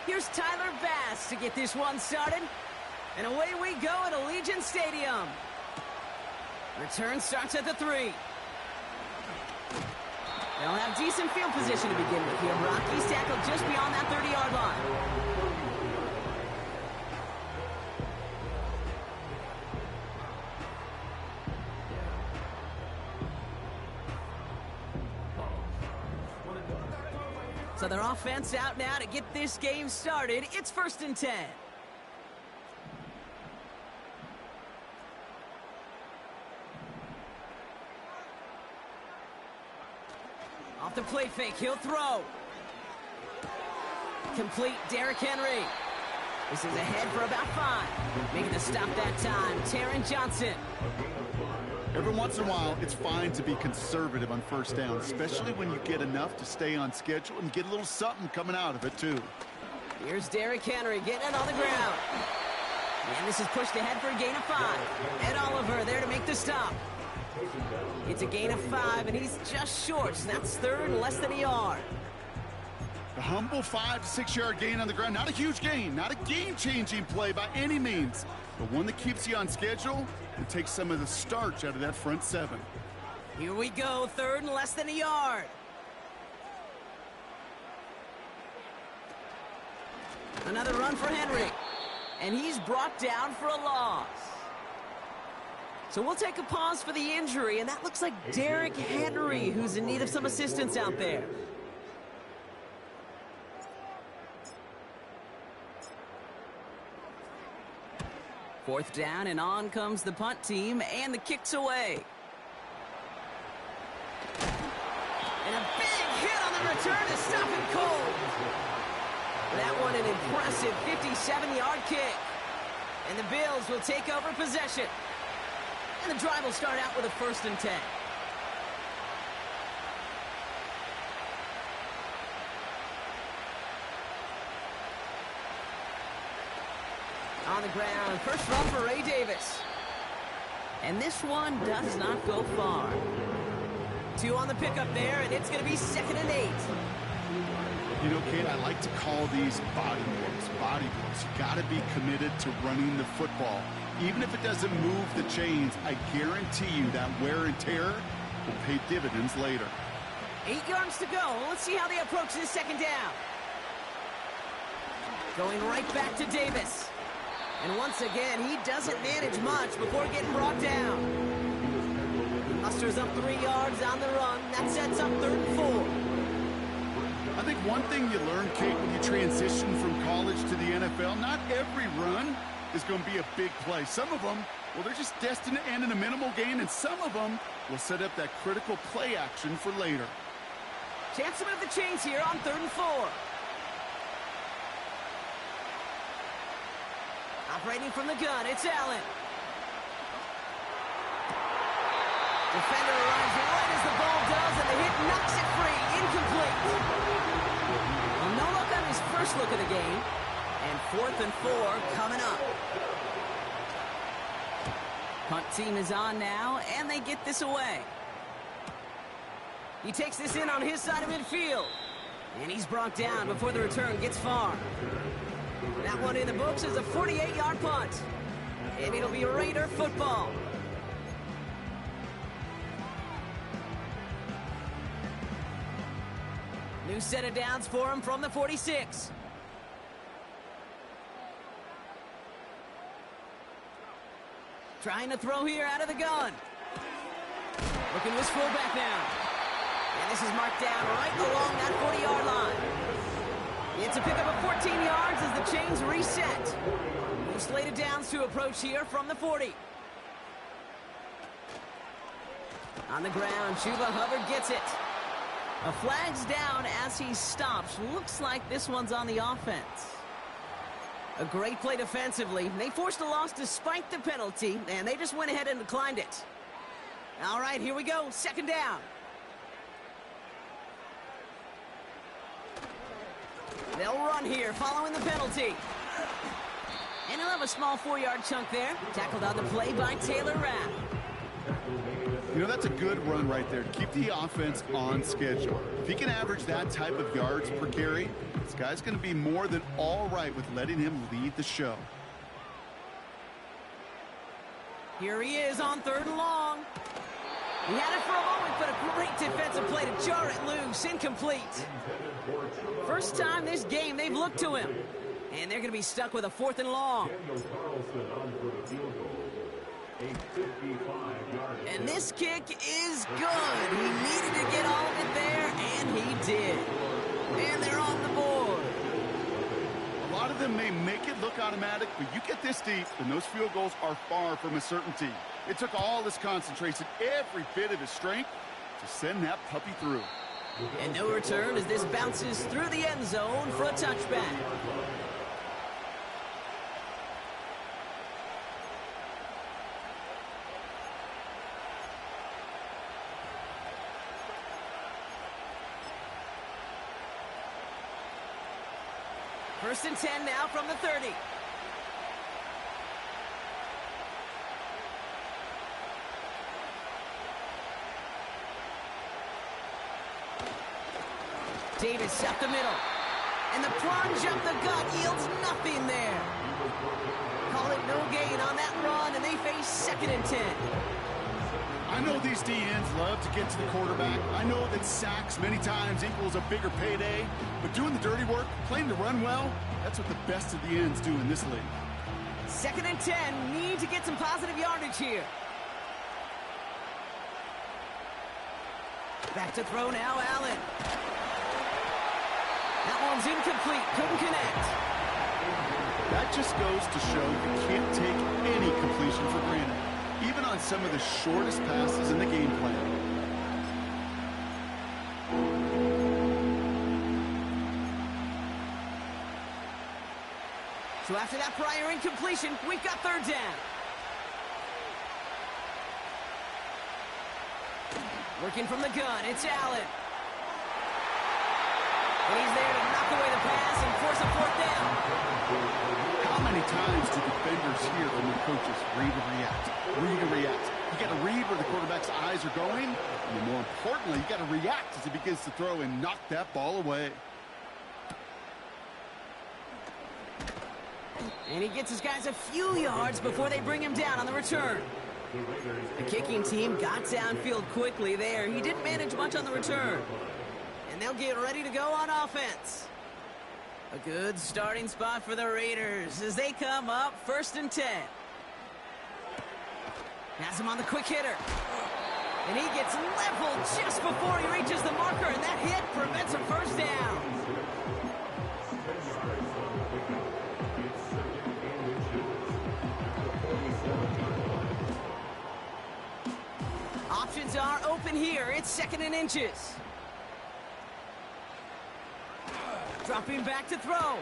Here's Tyler Bass to get this one started. And away we go at Allegiant Stadium. Return starts at the 3. They'll have decent field position to begin with here. Rockies tackled just beyond that 30-yard line. So their offense out now to get this game started. It's 1st and 10. Off the play fake, he'll throw. Complete, Derrick Henry. This is ahead for about 5. Making the stop that time, Taron Johnson. Every once in a while, it's fine to be conservative on 1st down, especially when you get enough to stay on schedule and get a little something coming out of it, too. Here's Derrick Henry getting it on the ground. And this is pushed ahead for a gain of 5. Ed Oliver there to make the stop. It's a gain of 5, and he's just short, so that's 3rd and less than a yard. The humble 5 to 6 yard gain on the ground. Not a huge gain, not a game-changing play by any means, but one that keeps you on schedule and takes some of the starch out of that front 7. Here we go, 3rd and less than a yard. Another run for Henry, and he's brought down for a loss. So we'll take a pause for the injury, and that looks like Derrick Henry, who's in need of some assistance out there. Fourth down, and on comes the punt team, and the kick's away. And a big hit on the return to stop him cold. That one an impressive 57-yard kick. And the Bills will take over possession. And the drive will start out with a 1st and 10. On the ground, first run for Ray Davis. And this one does not go far. 2 on the pickup there, and it's going to be 2nd and 8. You know, Kate, I like to call these body blows. Body blows. You got to be committed to running the football. Even if it doesn't move the chains, I guarantee you that wear and tear will pay dividends later. 8 yards to go. Let's see how they approach this 2nd down. Going right back to Davis. And once again, he doesn't manage much before getting brought down. He musters up 3 yards on the run. That sets up 3rd and 4. I think one thing you learn, Kate, when you transition from college to the NFL, not every run is going to be a big play. Some of them, well, they're just destined to end in a minimal gain, and some of them will set up that critical play action for later. Chance to move the chains here on 3rd and 4. Operating from the gun, it's Allen. Defender arrives right as the ball does, and the hit knocks it free. Incomplete. Well, no luck on his first look of the game. And 4th and 4 coming up. Punt team is on now, and they get this away. He takes this in on his side of midfield. And he's brought down before the return gets far. That one in the books is a 48-yard punt. And it'll be Raider football. New set of downs for him from the 46. Trying to throw here out of the gun. Looking to his fullback now. And this is marked down right along that 40-yard line. It's a pickup of 14 yards as the chains reset. New slate of downs to approach here from the 40. On the ground, Chuba Hubbard gets it. A flag's down as he stops. Looks like this one's on the offense. A great play defensively. They forced a loss despite the penalty, and they just went ahead and declined it. All right, here we go. 2nd down. They'll run here following the penalty. And he'll have a small 4-yard chunk there. Tackled on the play by Taylor Rapp. You know, that's a good run right there to keep the offense on schedule. If he can average that type of yards per carry, this guy's going to be more than all right with letting him lead the show. Here he is on 3rd and long. He had it for a moment, but a great defensive play to jar it loose. Incomplete. First time this game they've looked to him. And they're going to be stuck with a 4th and long. And this kick is good. He needed to get all of it there, and he did. And they're on the board. A lot of them may make it look automatic, but you get this deep, and those field goals are far from a certainty. It took all his concentration, every bit of his strength, to send that puppy through. And no return as this bounces through the end zone for a touchback. First and 10 now from the 30. Davis up the middle. And the plunge up the gut yields nothing there. Call it no gain on that run, and they face 2nd and 10. I know these DNs love to get to the quarterback. I know that sacks many times equals a bigger payday, but doing the dirty work, playing to run well, that's what the best of the ends do in this league. 2nd and 10, need to get some positive yardage here. Back to throw now, Allen. That one's incomplete, couldn't connect. That just goes to show you can't take any completion for granted, even on some of the shortest passes in the game plan. So after that prior incompletion, we've got 3rd down. Working from the gun, it's Allen. And he's there to knock away the pass and force a 4th down. How many times do defenders hear from their coaches, read and react, read and react? You got to read where the quarterback's eyes are going, and more importantly, you got to react as he begins to throw and knock that ball away. And he gets his guys a few yards before they bring him down on the return. The kicking team got downfield quickly there. He didn't manage much on the return. And they'll get ready to go on offense. A good starting spot for the Raiders as they come up 1st and 10. Has him on the quick hitter. And he gets leveled just before he reaches the marker, and that hit prevents a 1st down. Options are open here. It's 2nd and inches. Dropping back to throw.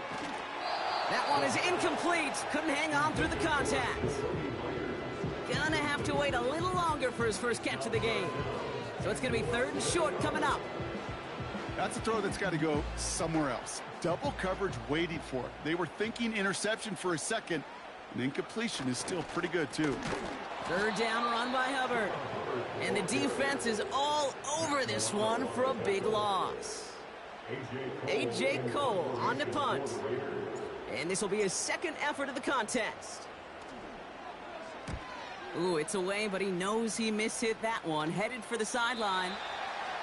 That one is incomplete. Couldn't hang on through the contact. Gonna have to wait a little longer for his first catch of the game. So it's gonna be 3rd and short coming up. That's a throw that's got to go somewhere else. Double coverage waiting for it. They were thinking interception for a second, and incompletion is still pretty good too. 3rd down run by Hubbard. And the defense is all over this one for a big loss. A.J. Cole on to punt. And this will be his 2nd effort of the contest. Ooh, it's away, but he knows he mishit that one. Headed for the sideline.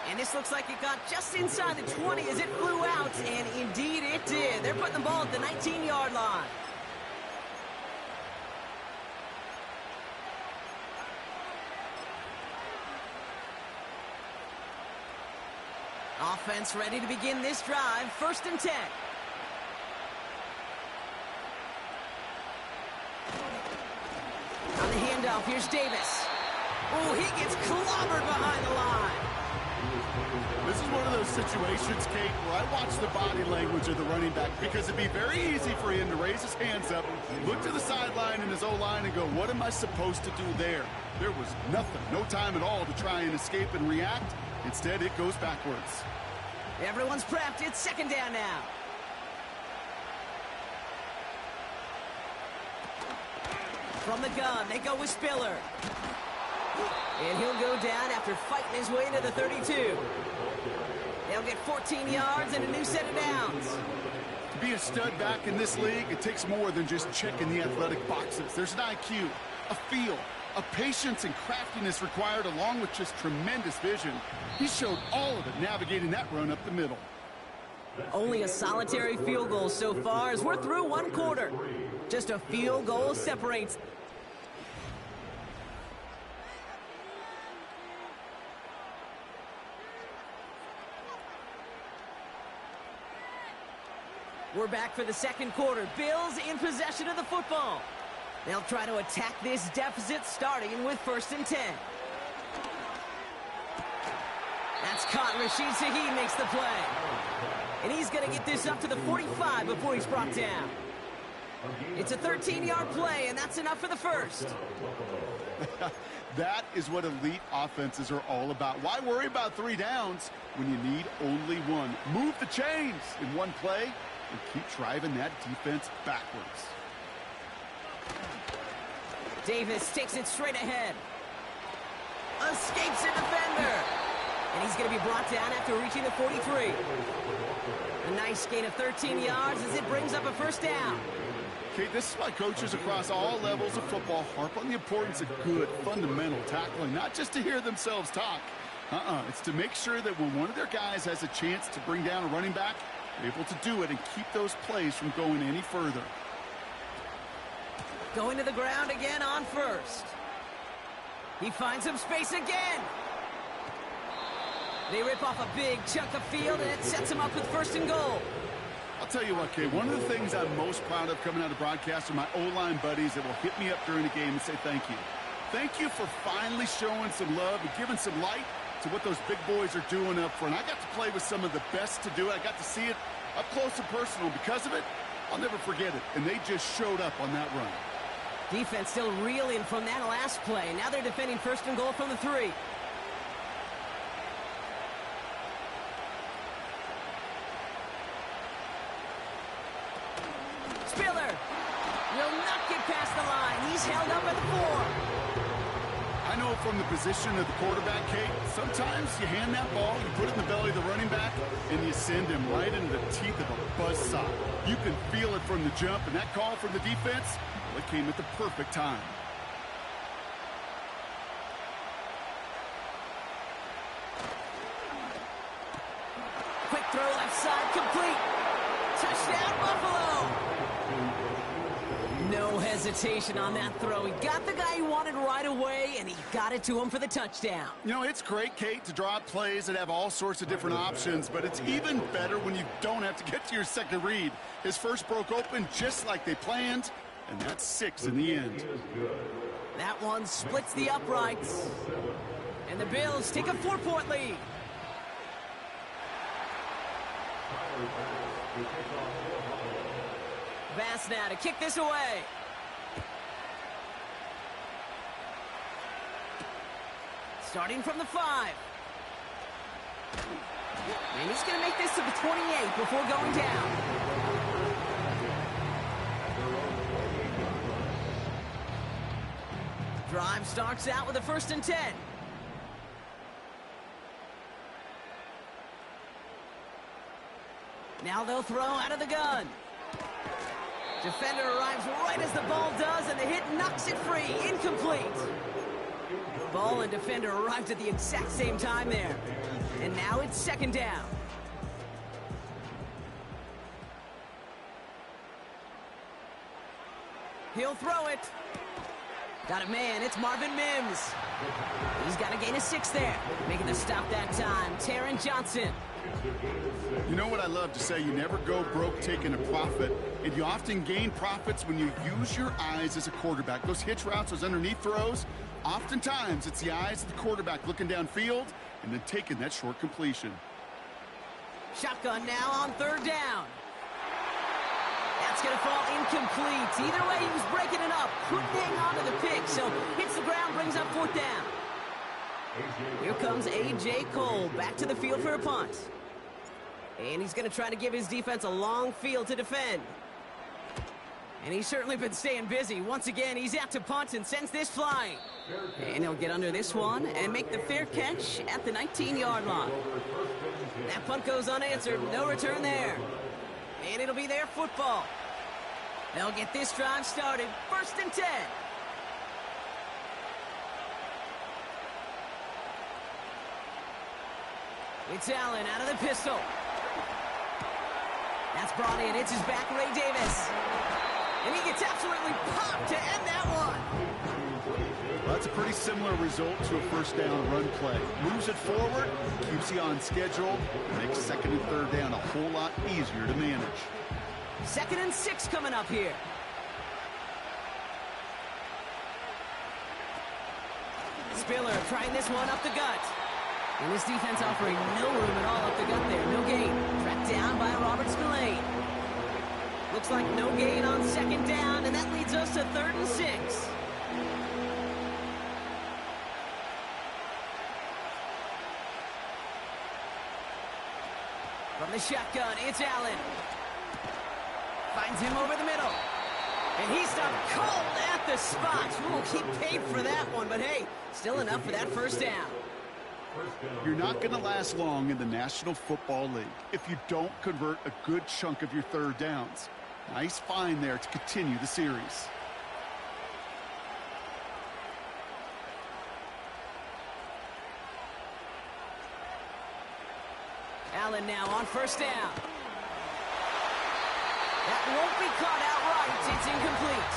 And this looks like it got just inside the 20 as it flew out. And indeed it did. They're putting the ball at the 19-yard line. Offense ready to begin this drive. 1st and 10. On the handoff, here's Davis. Oh, he gets clobbered behind the line. This is one of those situations, Kate, where I watch the body language of the running back because it'd be very easy for him to raise his hands up, look to the sideline in his O-line and go, what am I supposed to do there? There was nothing, no time at all to try and escape and react. Instead, it goes backwards. Everyone's prepped. It's 2nd down now. From the gun, they go with Spiller. And he'll go down after fighting his way into the 32. They'll get 14 yards and a new set of downs. To be a stud back in this league, it takes more than just checking the athletic boxes. There's an IQ, a feel, a patience and craftiness required, along with just tremendous vision. He showed all of it navigating that run up the middle. Only a solitary field goal so far as we're through one quarter. Just a field goal separates. We're back for the second quarter. Bills in possession of the football. They'll try to attack this deficit starting with 1st and 10. That's caught. Rashid Shaheed makes the play. And he's going to get this up to the 45 before he's brought down. It's a 13-yard play, and that's enough for the first. That is what elite offenses are all about. Why worry about 3 downs when you need only one? Move the chains in one play and keep driving that defense backwards. Davis takes it straight ahead. Escapes a defender. And he's going to be brought down after reaching the 43. A nice gain of 13 yards as it brings up a first down. Okay, this is why coaches across all levels of football harp on the importance of good, fundamental tackling, not just to hear themselves talk. It's to make sure that when one of their guys has a chance to bring down a running back, they're able to do it and keep those plays from going any further. Going to the ground again on first. He finds some space again. They rip off a big chunk of field, and it sets him up with 1st and goal. I'll tell you what, Kay, one of the things I'm most proud of coming out of broadcast are my O-line buddies that will hit me up during the game and say thank you. Thank you for finally showing some love and giving some light to what those big boys are doing up front. I got to play with some of the best to do it. I got to see it up close and personal. Because of it, I'll never forget it. And they just showed up on that run. Defense still reeling from that last play. Now they're defending 1st and goal from the 3. Spiller will not get past the line. He's held up at the 4. I know from the position of the quarterback, Kate, sometimes you hand that ball, you put it in the belly of the running back, and you send him right into the teeth of a buzzsaw. You can feel it from the jump, and that call from the defense, well, it came at the perfect time. Quick throw left side, complete. Touchdown, Buffalo. No hesitation on that throw. He got the guy he wanted right away, and he got it to him for the touchdown. You know, it's great, Kate, to draw up plays that have all sorts of different options, but it's even better when you don't have to get to your second read. His first broke open just like they planned, and that's 6 in the end. That one splits the uprights, and the Bills take a 4-point lead. Bass now to kick this away. Starting from the 5. And he's going to make this to the 28 before going down. Drive starts out with a 1st and 10. Now they'll throw out of the gun. Defender arrives right as the ball does, and the hit knocks it free. Incomplete. Ball and defender arrived at the exact same time there. And now it's 2nd down. He'll throw it. Got a man. It's Marvin Mims. He's got to gain a 6 there. Making the stop that time. Taron Johnson. You know what I love to say? You never go broke taking a profit, and you often gain profits when you use your eyes as a quarterback. Those hitch routes, those underneath throws, oftentimes it's the eyes of the quarterback looking downfield and then taking that short completion. Shotgun now on 3rd down. That's going to fall incomplete. Either way, he was breaking it up. Couldn't hang on to the pick, so hits the ground, brings up 4th down. Here comes A.J. Cole back to the field for a punt. And he's going to try to give his defense a long field to defend. And he's certainly been staying busy. Once again, he's out to punt and sends this flying. And he'll get under this one and make the fair catch at the 19-yard line. That punt goes unanswered. No return there. And it'll be their football. They'll get this drive started. 1st and 10. It's Allen out of the pistol. That's brought in. It's his back, Ray Davis. And he gets absolutely popped to end that one. Well, that's a pretty similar result to a first down run play. Moves it forward, keeps you on schedule, makes 2nd and 3rd down a whole lot easier to manage. 2nd and 6 coming up here. Spiller trying this one up the gut. And this defense offering no room at all up the gut there. No gain. Tracked down by Robert Spillane. Looks like no gain on 2nd down, and that leads us to 3rd and 6. From the shotgun, it's Allen. Finds him over the middle. And he stopped cold at the spot. We'll keep paid for that one, but hey, still enough for that 1st down. You're not going to last long in the National Football League if you don't convert a good chunk of your 3rd downs. Nice find there to continue the series. Allen now on 1st down. That won't be caught outright. It's incomplete.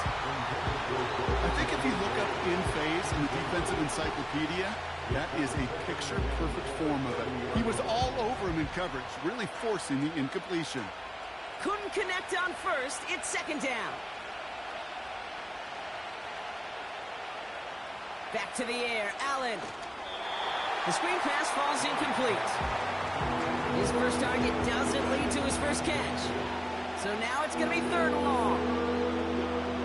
I think if you look up in phase in the defensive encyclopedia, that is a picture-perfect form of it. He was all over him in coverage, really forcing the incompletion. Couldn't connect on 1st. It's 2nd down. Back to the air. Allen. The screen pass falls incomplete. His first target doesn't lead to his first catch. So now it's going to be 3rd and long.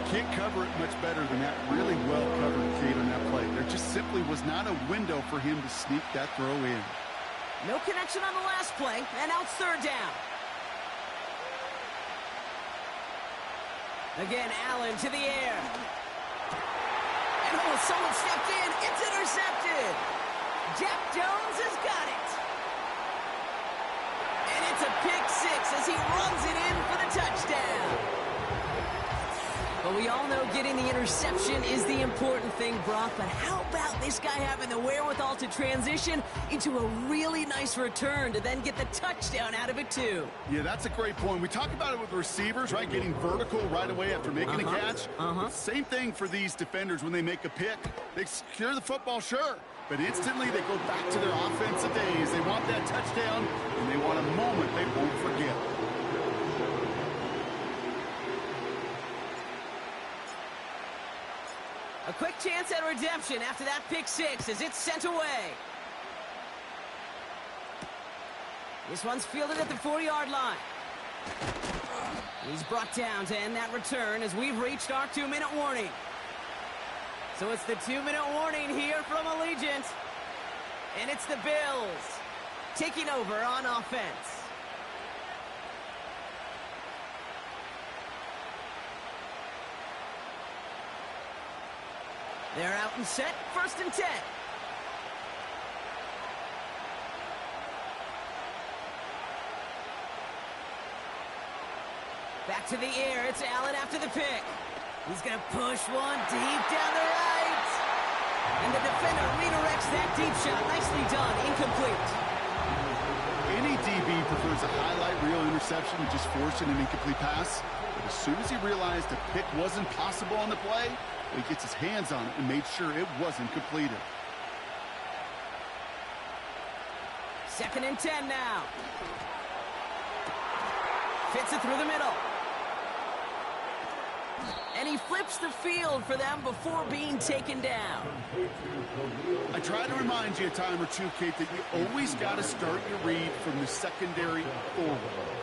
Can't cover it much better than that. Really well covered, Kate, on that play. There just simply was not a window for him to sneak that throw in. No connection on the last play, and now it's 3rd down. Again, Allen to the air. And oh, someone stepped in. It's intercepted. Jack Jones has got it. And it's a pick 6 as he runs it in for the touchdown. But we all know getting the interception is the important thing, Brock. But how about this guy having the wherewithal to transition into a really nice return to then get the touchdown out of it, too? Yeah, that's a great point. We talk about it with receivers, right? Getting vertical right away after making a catch. Same thing for these defenders when they make a pick. They secure the football, sure. But instantly they go back to their offensive days. They want that touchdown, and they want a moment they won't forget. A quick chance at redemption after that pick 6 as it's sent away. This one's fielded at the 4-yard line. He's brought down to end that return as we've reached our 2-minute warning. So it's the 2-minute warning here from Allegiant. And it's the Bills taking over on offense. They're out and set, 1st and 10. Back to the air, it's Allen after the pick. He's going to push one deep down the right. And the defender redirects that deep shot. Nicely done, incomplete. Any DB prefers a highlight reel interception to just forcing an incomplete pass. But as soon as he realized a pick wasn't possible on the play, he gets his hands on it and made sure it wasn't completed. 2nd and 10 now. Fits it through the middle. And he flips the field for them before being taken down. I try to remind you a time or two, Kate, that you always got to start your read from the secondary forward.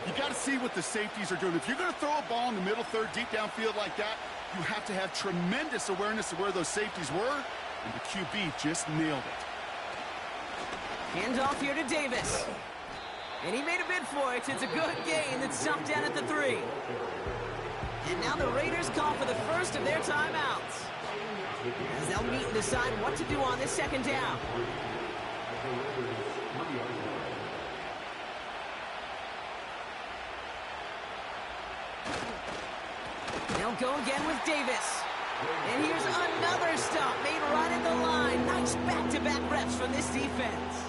You got to see what the safeties are doing. If you're going to throw a ball in the middle third, deep downfield like that, you have to have tremendous awareness of where those safeties were, and the QB just nailed it. Handoff here to Davis. And he made a bid for it. It's a good gain that's stopped down at the 3. And now the Raiders call for the first of their timeouts, as they'll meet and decide what to do on this second down. They'll go again with Davis. And here's another stop made right at the line. Nice back-to-back reps from this defense.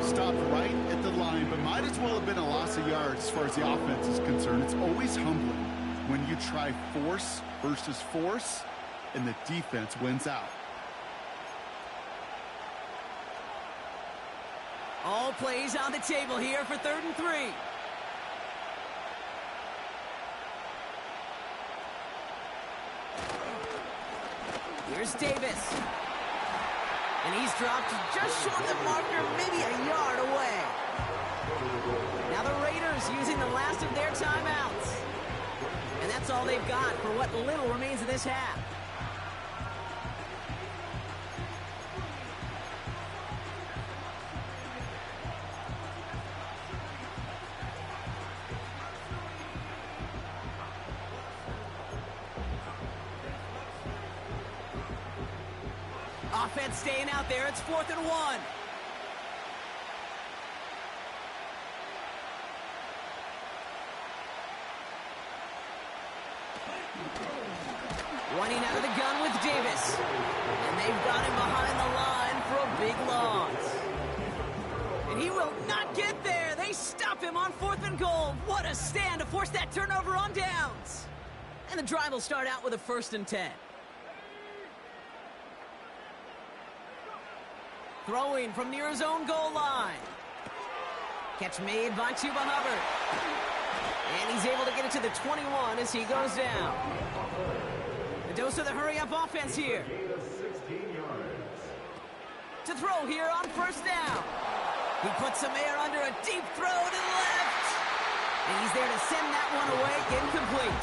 Stopped right at the line, but might as well have been a loss of yards as far as the offense is concerned. It's always humbling when you try force versus force, and the defense wins out. All plays on the table here for 3rd and 3. Here's Davis. And he's dropped just short of the marker, maybe a yard away. Now the Raiders using the last of their timeouts. And that's all they've got for what little remains of this half. Offense staying out there. It's 4th and 1. Running out of the gun with Davis. And they've got him behind the line for a big loss. And he will not get there. They stop him on 4th and goal. What a stand to force that turnover on downs. And the drive will start out with a 1st and 10. Throwing from near his own goal line. Catch made by Chuba Hubbard. And he's able to get it to the 21 as he goes down. The dose of the hurry-up offense here. To throw here on 1st down. He puts some air under a deep throw to the left. And he's there to send that one away, incomplete.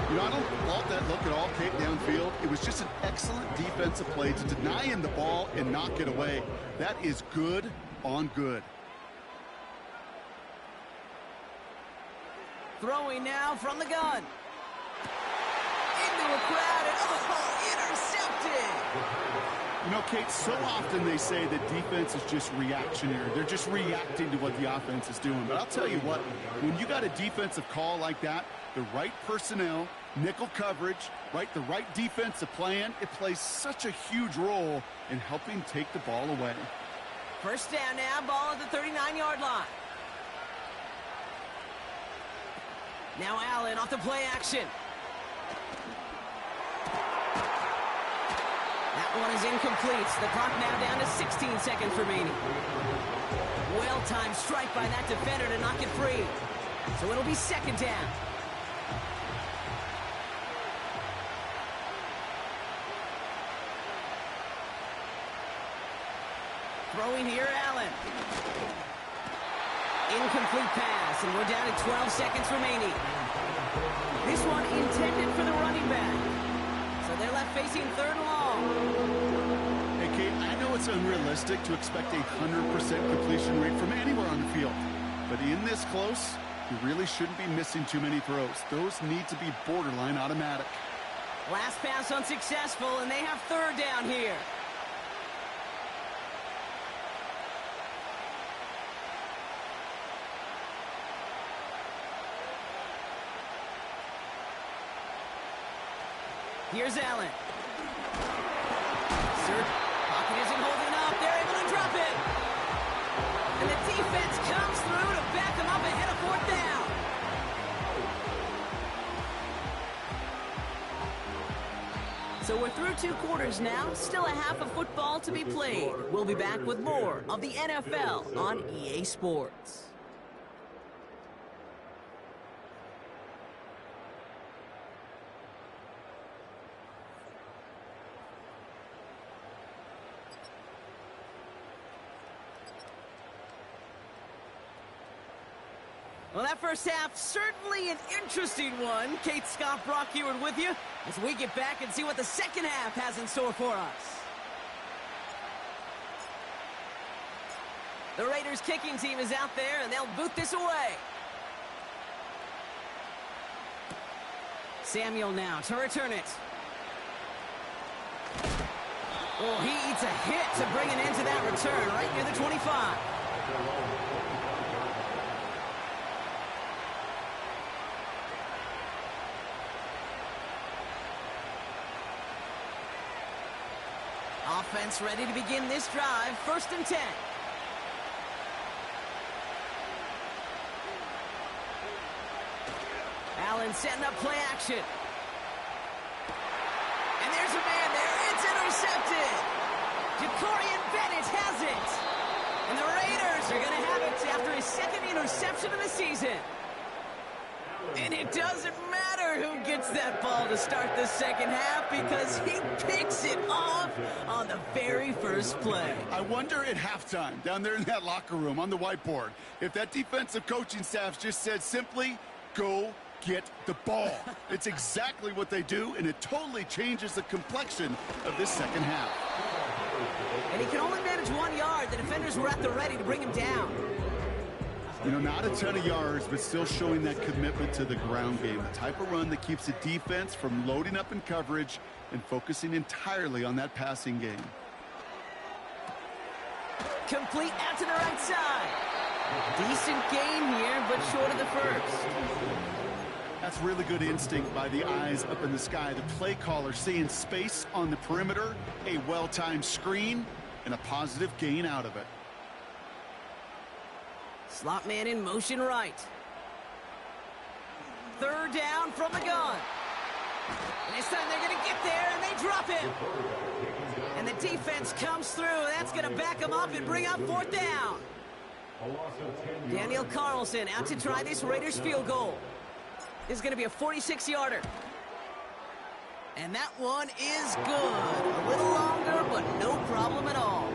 You know, I don't fault that look at all, Kate, downfield. It was just an excellent defensive play to deny him the ball and knock it away. That is good on good. Throwing now from the gun. Into a crowd and, oh, intercepted. You know, Kate, so often they say that defense is just reactionary. They're just reacting to what the offense is doing. But I'll tell you what, when you got a defensive call like that, the right personnel, nickel coverage, the right defensive plan, it plays such a huge role in helping take the ball away. 1st down now, ball at the 39-yard line. Now Allen off the play action. That one is incomplete. The clock now down to 16 seconds remaining. Well-timed strike by that defender to knock it free. So it'll be 2nd down. Throwing here, Allen. Incomplete pass, and we're down to 12 seconds remaining. This one intended for the running back. So they're left facing 3rd and long. Hey, Kate, I know it's unrealistic to expect a 100% completion rate from anywhere on the field. But in this close, you really shouldn't be missing too many throws. Those need to be borderline automatic. Last pass unsuccessful, and they have 3rd down here. Here's Allen. Pocket isn't holding up. They're able to drop it. And the defense comes through to back them up ahead of 4th down. So we're through 2 quarters now. Still a half of football to be played. We'll be back with more of the NFL on EA Sports. Well, that first half, certainly an interesting one. Kate Scott, Brock Heward with you as we get back and see what the second half has in store for us. The Raiders kicking team is out there, and they'll boot this away. Samuel now to return it. Oh, he eats a hit to bring it into that return right near the 25. Offense ready to begin this drive. 1st and 10. Allen setting up play action. And there's a man there. It's intercepted. Jacorian Bennett has it. And the Raiders are going to have it after his 2nd interception of the season. And it doesn't matter who gets that ball to start the 2nd half because he picks it off on the very first play. I wonder at halftime, down there in that locker room on the whiteboard, if that defensive coaching staff just said simply, go get the ball. It's exactly what they do, and it totally changes the complexion of this 2nd half. And he can only manage 1 yard. The defenders were at the ready to bring him down. You know, not a ton of yards, but still showing that commitment to the ground game. The type of run that keeps the defense from loading up in coverage and focusing entirely on that passing game. Complete out to the right side. Decent gain here, but short of the first. That's really good instinct by the eyes up in the sky. The play caller seeing space on the perimeter, a well-timed screen, and a positive gain out of it. Slot man in motion right. 3rd down from the gun. And this time they're going to get there, and they drop him. And the defense comes through, and that's going to back them up and bring up 4th down. Daniel Carlson out to try this Raiders field goal. This is going to be a 46-yarder. And that one is good. A little longer, but no problem at all.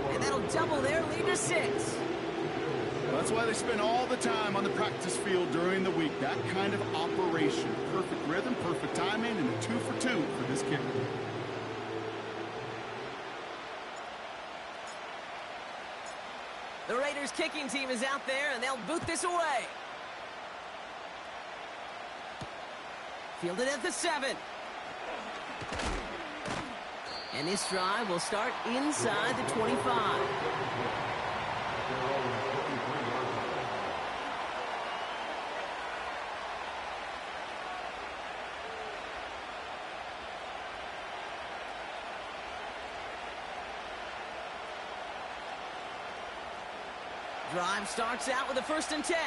And that'll double their lead to 6. That's why they spend all the time on the practice field during the week. That kind of operation. Perfect rhythm, perfect timing, and a 2 for 2 for this kicker. The Raiders kicking team is out there, and they'll boot this away. Fielded at the 7. And this drive will start inside the 25. Drive starts out with a 1st and 10.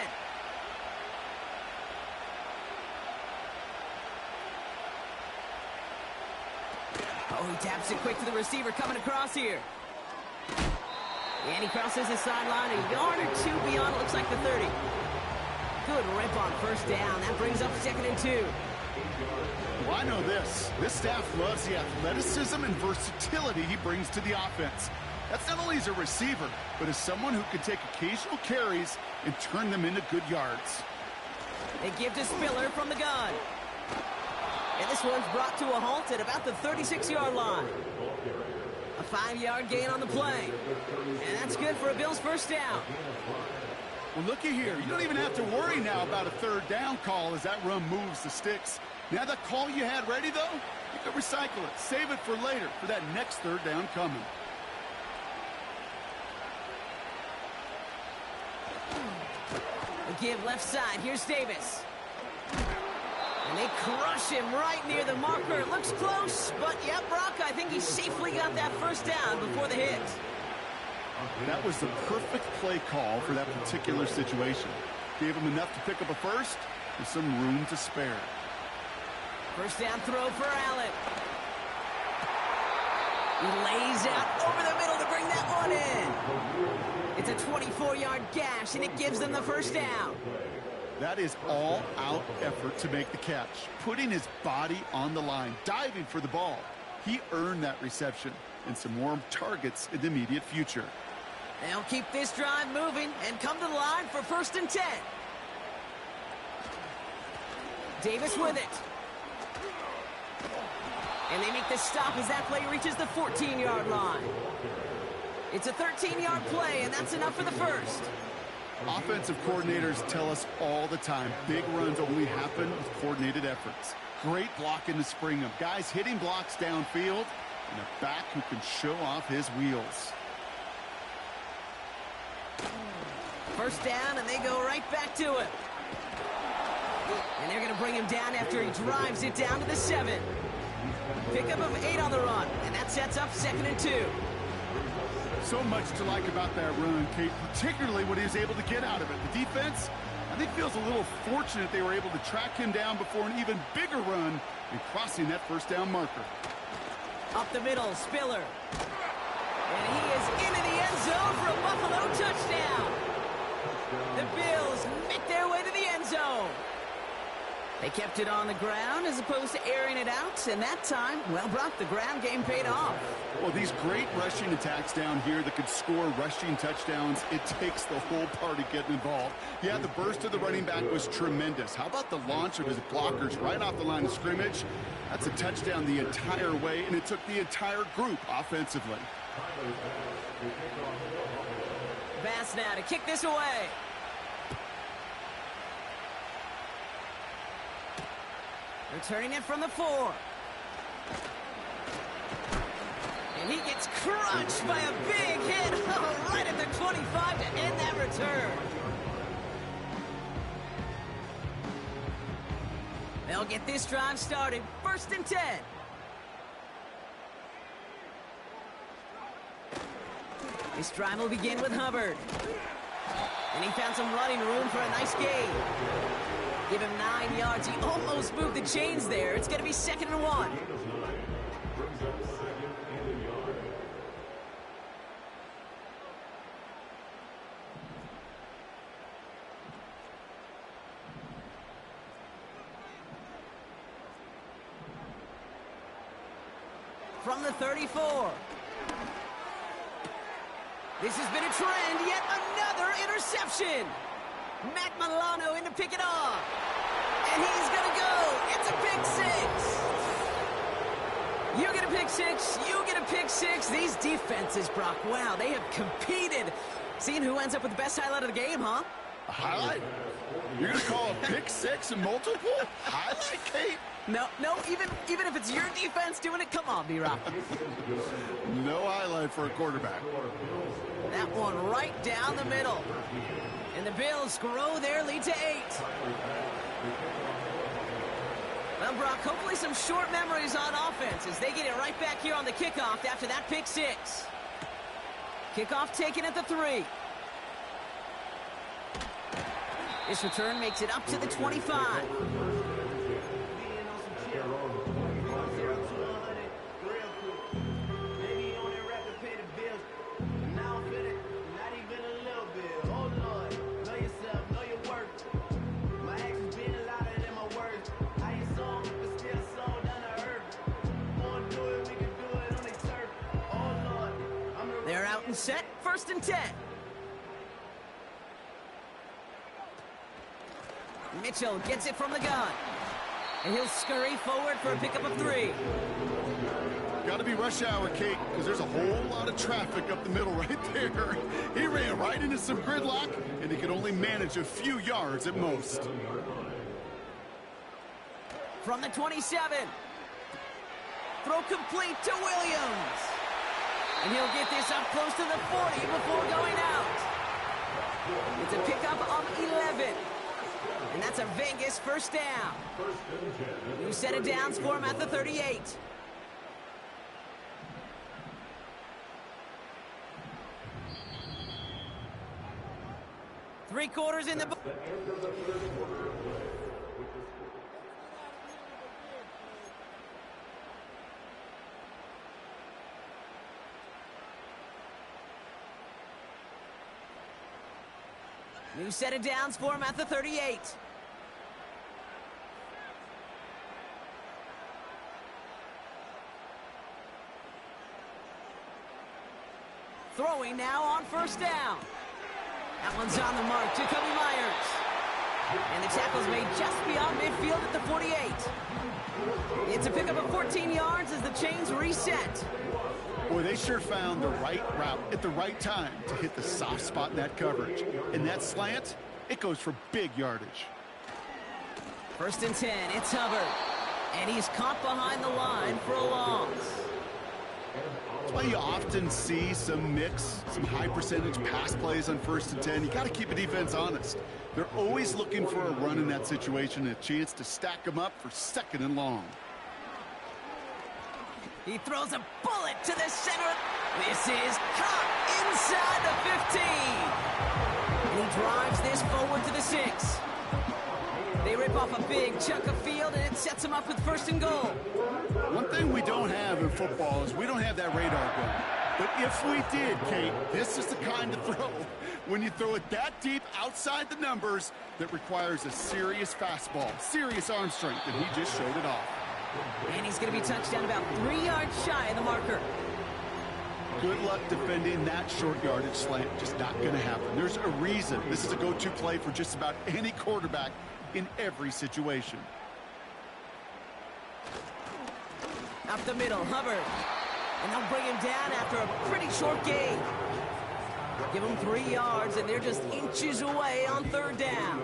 Oh, he taps it quick to the receiver coming across here. And he crosses the sideline a yard or 2 beyond, it looks like the 30. Good rip on 1st down. That brings up 2nd and 2. Well, I know this. This staff loves the athleticism and versatility he brings to the offense. That's not only as a receiver, but as someone who can take occasional carries and turn them into good yards. They give to Spiller from the gun. And this one's brought to a halt at about the 36-yard line. A 5-yard gain on the play. And that's good for a Bills 1st down. Well, looky here. You don't even have to worry now about a 3rd down call as that run moves the sticks. Now that call you had ready, though, you can recycle it. Save it for later for that next 3rd down coming. Give left side. Here's Davis. And they crush him right near the marker. It looks close, but yeah, Brock, I think he safely got that 1st down before the hit. That was the perfect play call for that particular situation. Gave him enough to pick up a 1st with some room to spare. 1st down throw for Allen. He lays out over the middle to bring that one in. It's a 24-yard gash, and it gives them the 1st down. That is all-out effort to make the catch, putting his body on the line, diving for the ball. He earned that reception and some more targets in the immediate future. They'll keep this drive moving and come to the line for 1st and 10. Davis with it. And they make the stop as that play reaches the 14-yard line. It's a 13-yard play, and that's enough for the 1st. Offensive coordinators tell us all the time, big runs only happen with coordinated efforts. Great blocking to spring him. Guys hitting blocks downfield, and a back who can show off his wheels. First down, and they go right back to it. And they're going to bring him down after he drives it down to the 7. Pickup of 8 on the run, and that sets up 2nd and 2. So much to like about that run, Kate, particularly what he was able to get out of it. The defense, I think, feels a little fortunate they were able to track him down before an even bigger run and crossing that first down marker. Up the middle, Spiller. And he is into the end zone for a Buffalo touchdown. The Bills make their way to the end zone. They kept it on the ground as opposed to airing it out, and that time, well, Brock, the ground game paid off. Well, these great rushing attacks down here that could score rushing touchdowns, it takes the whole party getting involved. Yeah, the burst of the running back was tremendous. How about the launch of his blockers right off the line of scrimmage? That's a touchdown the entire way, and it took the entire group offensively. Bass now to kick this away. Returning it from the 4. And he gets crushed by a big hit right at the 25 to end that return. They'll get this drive started. 1st and 10. This drive will begin with Hubbard. And he found some running room for a nice gain. Give him 9 yards. He almost moved the chains there. It's going to be 2nd and 1. From the 34. This has been a trend. Yet another interception. Matt Milano in to pick it off. And he's going to go. It's a pick 6. You get a pick 6. You get a pick 6. These defenses, Brock, wow, they have competed. Seeing who ends up with the best highlight of the game, huh? A highlight? You're going to call a pick 6 and multiple? Highlight, Kate? No, even if it's your defense doing it, come on, B-Rock. No highlight for a quarterback. That one right down the middle. And the Bills grow their lead to 8. Well, Brock, hopefully some short memories on offense as they get it right back here on the kickoff after that pick 6. Kickoff taken at the 3. This return makes it up to the 25. They're out and set. 1st and 10. Mitchell gets it from the gun. And he'll scurry forward for a pickup of 3. Got to be rush hour, Kate, because there's a whole lot of traffic up the middle right there. He ran right into some gridlock, and he could only manage a few yards at most. From the 27. Throw complete to Williams. And he'll get this up close to the 40 before going out. It's a pickup of 11. And that's a Vegas first down. New set of downs for him at the 38. Three quarters in the book. New set of downs for him at the 38. Throwing now on 1st down. That one's on the mark. Jacoby Myers. And the tackle's made just beyond midfield at the 48. It's a pickup of 14 yards as the chains reset. Boy, they sure found the right route at the right time to hit the soft spot in that coverage. And that slant, it goes for big yardage. 1st and 10, it's Hubbard. And he's caught behind the line for a loss. That's why you often see some mix, some high percentage pass plays on 1st and 10. You got to keep a defense honest. They're always looking for a run in that situation, and a chance to stack them up for 2nd and long. He throws a bullet to the center. This is caught inside the 15. And he drives this forward to the 6. They rip off a big chunk of field, and it sets them up with 1st and goal. One thing we don't have in football is we don't have that radar gun. But if we did, Kate, this is the kind of throw, when you throw it that deep outside the numbers, that requires a serious fastball, serious arm strength, and he just showed it off. And he's going to be touched down about 3 yards shy of the marker. Good luck defending that short yardage slant. Just not going to happen. There's a reason this is a go-to play for just about any quarterback in every situation. Up the middle, Hubbard. And they'll bring him down after a pretty short gain. Give him 3 yards, and they're just inches away on 3rd down.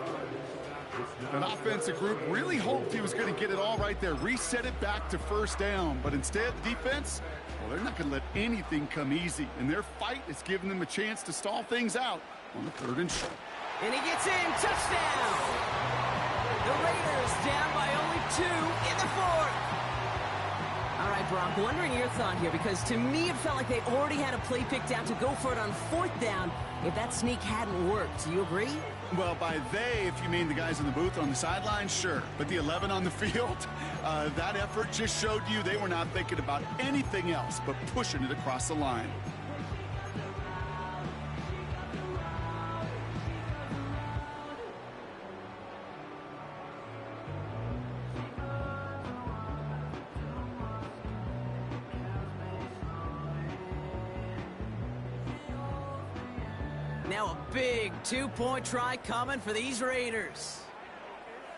An offensive group really hoped he was going to get it all right there, reset it back to 1st down. But instead, the defense, well, they're not going to let anything come easy. And their fight is giving them a chance to stall things out on the 3rd and short. And he gets in, touchdown! The Raiders down by only 2 in the 4th. All right, Brock, wondering your thought here, because to me it felt like they already had a play picked out to go for it on 4th down if that sneak hadn't worked. Do you agree? Well, by they, if you mean the guys in the booth on the sideline, sure. But the 11 on the field, that effort just showed you they were not thinking about anything else but pushing it across the line. Now a big 2-point try coming for these Raiders.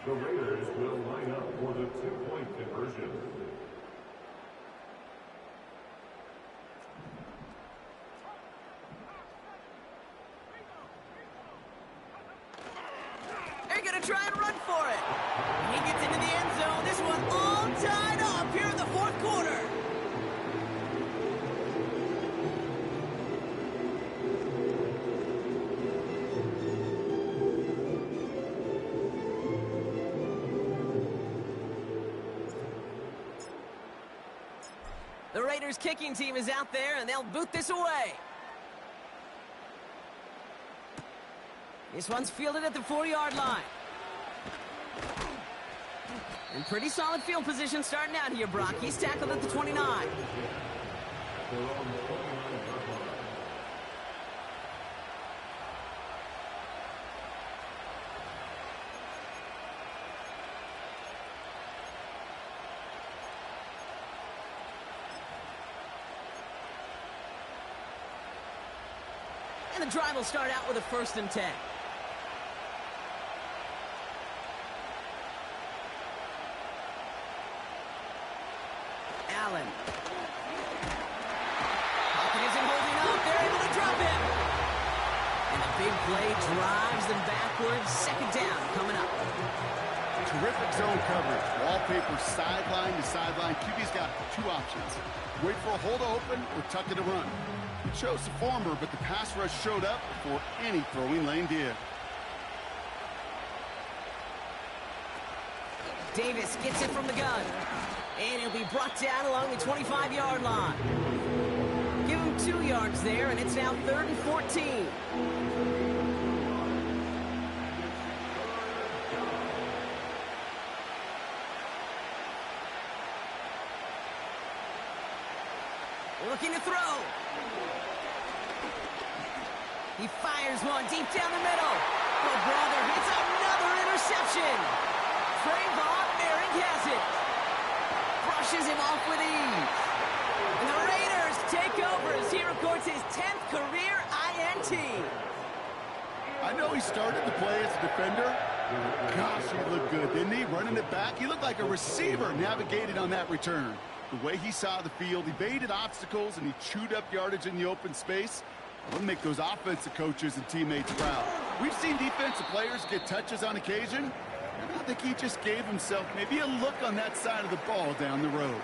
The Raiders will line up for the 2-point conversion. They're going to try and run for it. He gets into the end zone. This one all tied up here in the 4th quarter. The Raiders kicking team is out there, and they'll boot this away. This one's fielded at the 4-yard line. And pretty solid field position starting out here, Brock. He's tackled at the 29. And the drive will start out with a 1st and 10. Allen. Pocket isn't holding up. They're able to drop him. And a big play drives them backwards. 2nd down coming up. Terrific zone coverage. Wallpaper sideline to sideline. QB's got 2 options. Wait for a hole to open or tuck it to run. He chose the former, but the pass rush showed up before any throwing lane did. Davis gets it from the gun. And he'll be brought down along the 25-yard line. Give him 2 yards there, and it's now 3rd and 14. Looking to throw. He fires one deep down the middle. Oh, brother, it's another interception. Trayvon Merrick has it. Brushes him off with ease. And the Raiders take over as he records his 10th career INT. I know he started the play as a defender. Gosh, he looked good, didn't he? Running it back, he looked like a receiver navigated on that return. The way he saw the field, evaded obstacles, and he chewed up yardage in the open space. It'll make those offensive coaches and teammates proud. We've seen defensive players get touches on occasion, And I think he just gave himself maybe a look on that side of the ball down the road.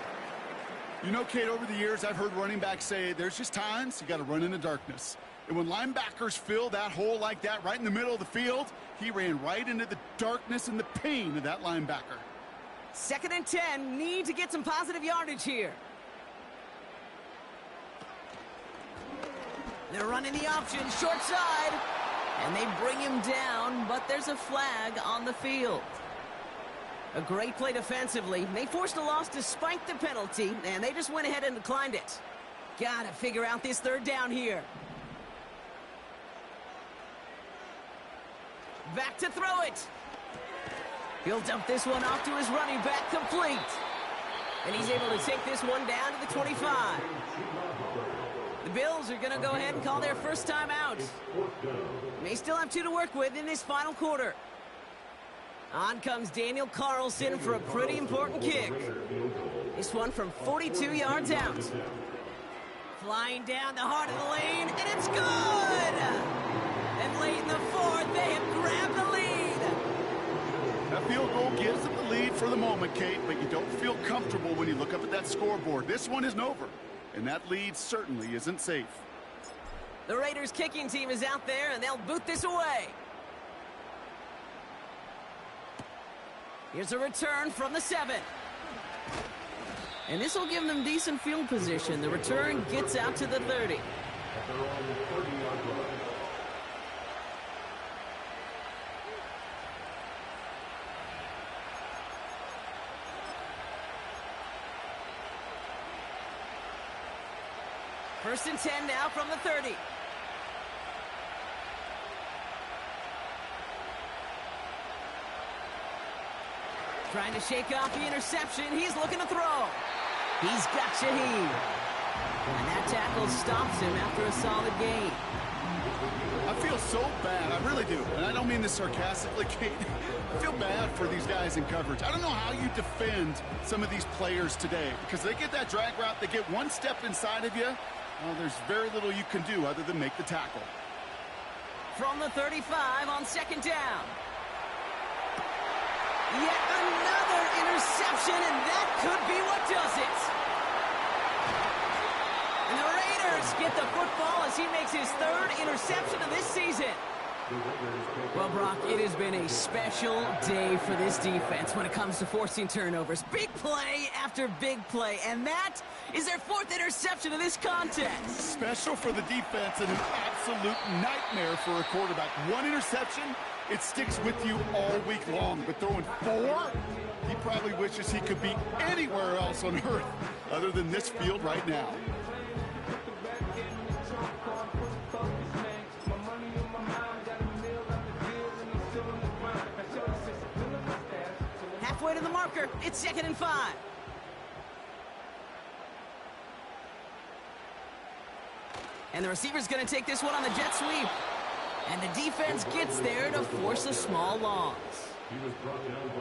You know, Kate, over the years, I've heard running backs say there's just times you got to run in the darkness. And when linebackers fill that hole like that right in the middle of the field, he ran right into the darkness and the pain of that linebacker. 2nd and 10, need to get some positive yardage here. They're running the option, short side. And they bring him down, but there's a flag on the field. A great play defensively. They forced a loss despite the penalty, and they just went ahead and declined it. Got to figure out this 3rd down here. Back to throw it. He'll dump this one off to his running back, complete. And he's able to take this one down to the 25. The Bills are going to go ahead and call their first time out. May still have 2 to work with in this final quarter. On comes Daniel Carlson for a pretty important kick. This one from 42 yards out. Flying down the heart of the lane, and it's good! And late in the 4th, they have grabbed the lead. That field goal gives them the lead for the moment, Kate, but you don't feel comfortable when you look up at that scoreboard. This one isn't over, and that lead certainly isn't safe. The Raiders kicking team is out there, and they'll boot this away. Here's a return from the 7. And this will give them decent field position. The return gets out to the 30. First and 10 now from the 30. Trying to shake off the interception. He's looking to throw. He's got Shaheed. And that tackle stops him after a solid gain. I feel so bad. I really do. And I don't mean this sarcastically, Kate. I feel bad for these guys in coverage. I don't know how you defend some of these players today, because they get that drag route, they get one step inside of you. Well, there's very little you can do other than make the tackle. From the 35 on 2nd down. Yet another interception, and that could be what does it. And the Raiders get the football as he makes his 3rd interception of this season. Well, Brock, it has been a special day for this defense when it comes to forcing turnovers. Big play after big play, and that is their 4th interception of this contest. Special for the defense and an absolute nightmare for a quarterback. 1 interception, it sticks with you all week long. But throwing 4, he probably wishes he could be anywhere else on earth other than this field right now. Halfway to the marker, it's 2nd and 5. And the receiver's going to take this one on the jet sweep. And the defense gets there to force a small loss.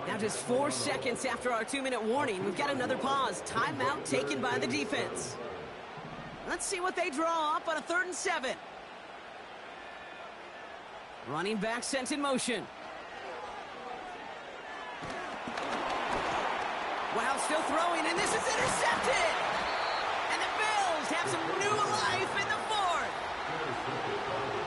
Now just 4 seconds after our 2-minute warning, we've got another pause. Timeout taken by the defense. Let's see what they draw up on a 3rd and 7. Running back sent in motion. Wow, still throwing, and this is intercepted! And the Bills have some new life in the 4th.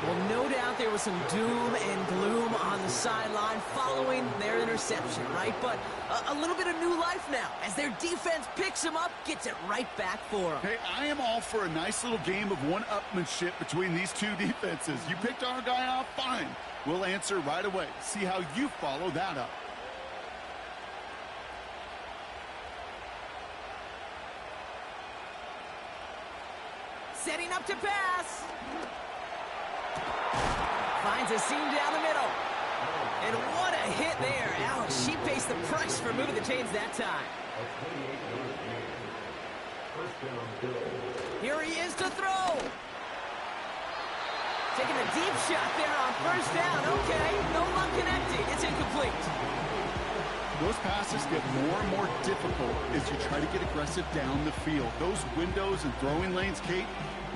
Well, no doubt there was some doom and gloom on the sideline following their interception, right? But a little bit of new life now as their defense picks them up, gets it right back for them. Hey, I am all for a nice little game of one-upmanship between these two defenses. You picked our guy off, fine. We'll answer right away. See how you follow that up. Setting up to pass. Finds a seam down the middle. And what a hit there. Ouch, she pays the price for moving the chains that time. Here he is to throw. Taking a deep shot there on 1st down. Okay, no luck connecting. It's incomplete. Those passes get more and more difficult as you try to get aggressive down the field. Those windows and throwing lanes, Kate,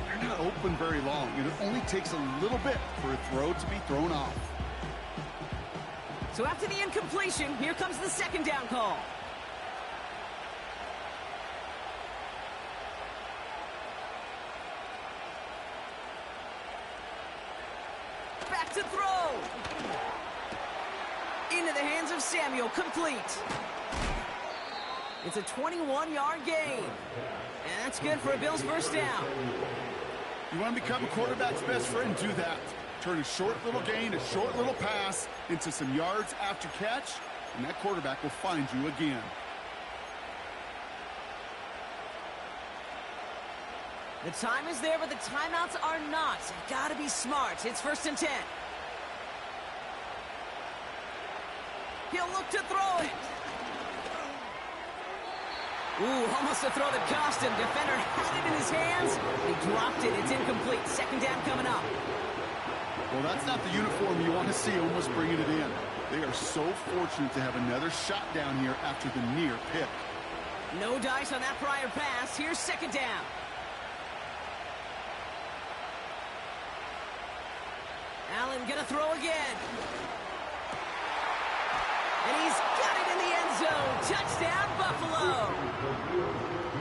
they're not open very long, and it only takes a little bit for a throw to be thrown off. So after the incompletion, here comes the second down call. Back to throw. Into the hands of Samuel, complete. It's a 21-yard gain. And that's good for a Bills first down. You want to become a quarterback's best friend, do that. Turn a short little gain, a short little pass into some yards after catch, and that quarterback will find you again. The time is there, but the timeouts are not. Gotta be smart. It's 1st and 10. He'll look to throw it. Ooh, almost a throw that cost him. Defender had it in his hands. He dropped it. It's incomplete. Second down coming up. Well, that's not the uniform you want to see almost bringing it in. They are so fortunate to have another shot down here after the near pick. No dice on that prior pass. Here's second down. Allen gonna throw again. And he's got it in the end zone. Touchdown, Buffalo.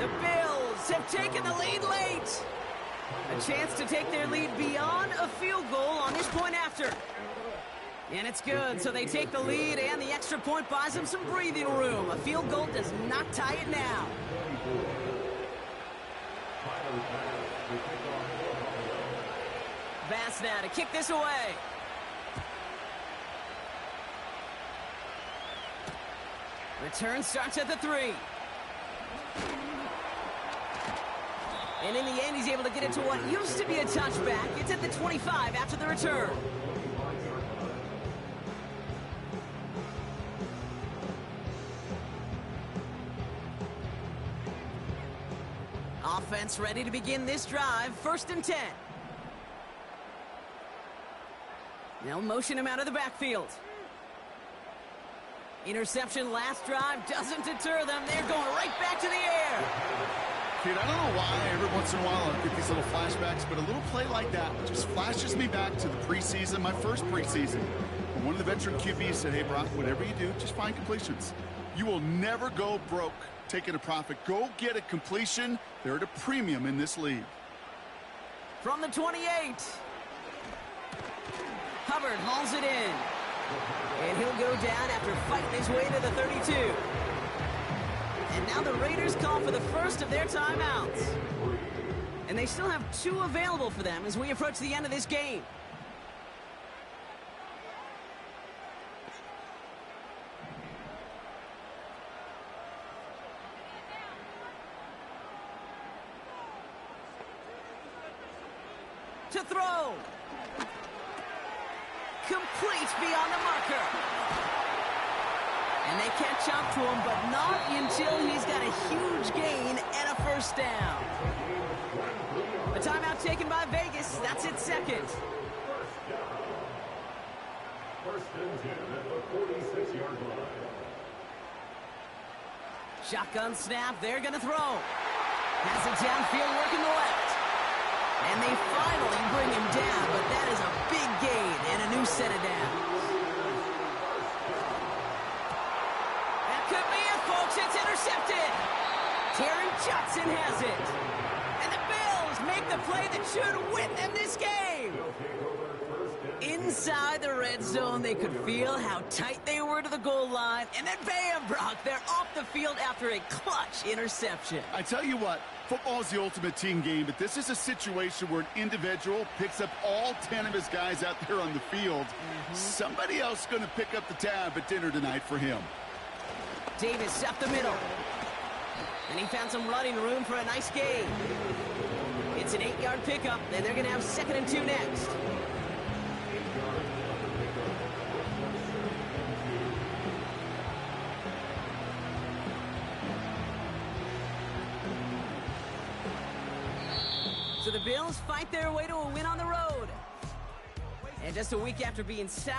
The Bills have taken the lead late. A chance to take their lead beyond a field goal on this point after. And it's good, so they take the lead, and the extra point buys them some breathing room. A field goal does not tie it now. Bass now to kick this away. Return starts at the 3. And in the end, he's able to get it to what used to be a touchback. It's at the 25 after the return. Offense ready to begin this drive. 1st and 10. They'll motion him out of the backfield. Interception last drive doesn't deter them. They're going right back to the air. Kid, I don't know why every once in a while I get these little flashbacks, but a little play like that just flashes me back to the preseason, my first preseason. When one of the veteran QBs said, hey, Brock, whatever you do, just find completions. You will never go broke taking a profit. Go get a completion. They're at a premium in this league. From the 28. Hubbard hauls it in. And he'll go down after fighting his way to the 32. And now the Raiders call for the first of their timeouts. And they still have 2 available for them as we approach the end of this game. To throw. Complete beyond the marker. And they catch up to him, but not until he's got a huge gain and a first down. A timeout taken by Vegas. That's its second. First and 10 at the 46-yard line. Shotgun snap. They're going to throw. Pass it downfield, working the left. And they finally bring him down, but that is a big gain and a new set of downs. That could be it, folks. It's intercepted. Terry Johnson has it. And the Bills make the play that should win them this game. Inside the red zone, they could feel how tight they were to the goal line. And then bam, Brock, they're off the field after a clutch interception. I tell you what, football is the ultimate team game, but this is a situation where an individual picks up all 10 of his guys out there on the field. Somebody else is going to pick up the tab at dinner tonight for him. Davis up the middle. And he found some running room for a nice gain. It's an 8-yard pickup, and they're going to have 2nd and 2 next. So the Bills fight their way to a win on the road. And just a week after being south